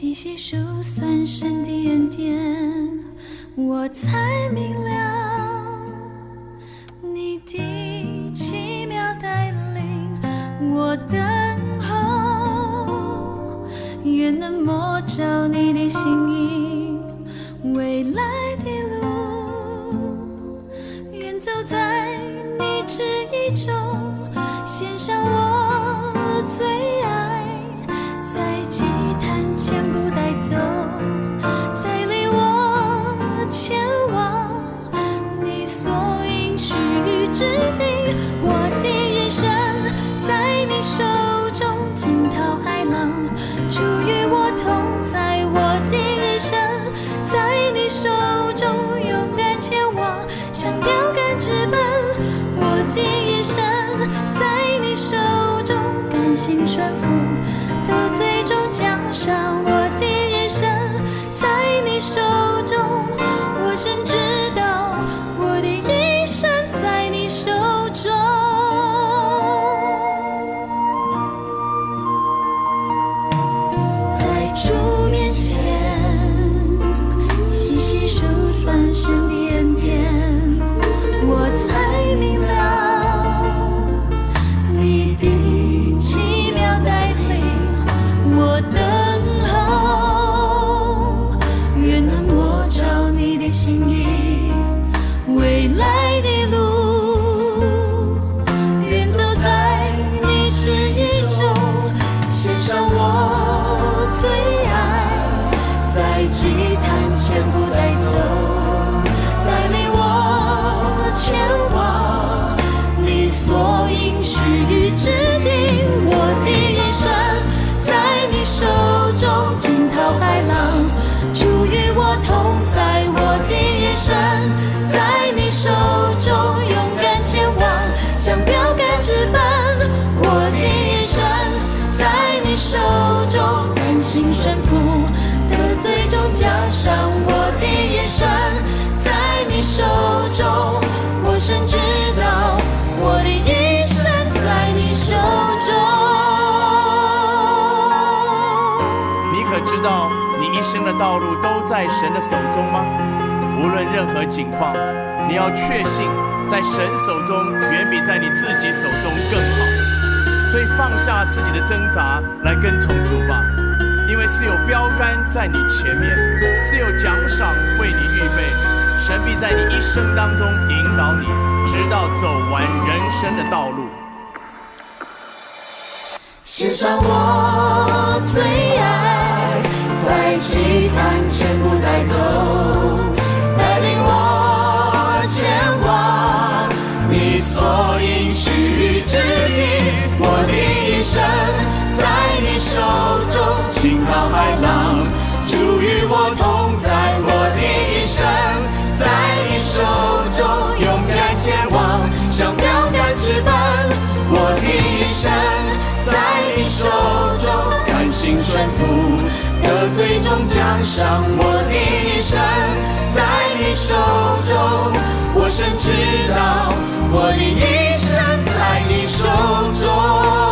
细细数算神的恩典，我才明了你的奇妙带领。我等候，愿能摸着你的心意，未来的路，愿走在你旨意中，献上我最爱，在祭坛前不带走，带领我前往你所应许之地。我的人生在你手中，惊涛骇浪出于我同在。我的人生在你手中，勇敢前往，像标杆直奔。我的人生在你手中，甘心顺服，得最终奖赏。我的人生在你手中，我深知道我的一生在你手中。在主面前细细数算神的恩典，我才明了你的奇妙带领。我等候，愿能摸着你的心意，未来的路，愿走在你旨意中，献上我最爱，在祭坛前不带走，带领我前往你所应许之地。我的人生在你手中，惊涛骇浪出于我同在。我的人生在你手中，勇敢前往，像标杆直奔。我的人生在你手中，甘心顺服，得最终奖赏。我的人生在你手中，我深知道我的一生在你手中。你可知道你一生的道路都在神的手中吗？无论任何境况，你要确信在神手中远比在你自己手中更好。所以放下自己的挣扎，来跟从主吧，因为是有标杆在你前面，是有奖赏为你预备。神必在你一生当中引导你，直到走完人生的道路。献上我最爱，在祭坛前不带走，带领我前往你所应许之地。我的一生在你手中，惊涛骇浪出于我同在。我的一生在你手中，勇敢前往，像标杆直奔。我的一生在你手中，甘心顺服，得最终奖赏。我的一生在你手中，我深知道我的一生在你手中。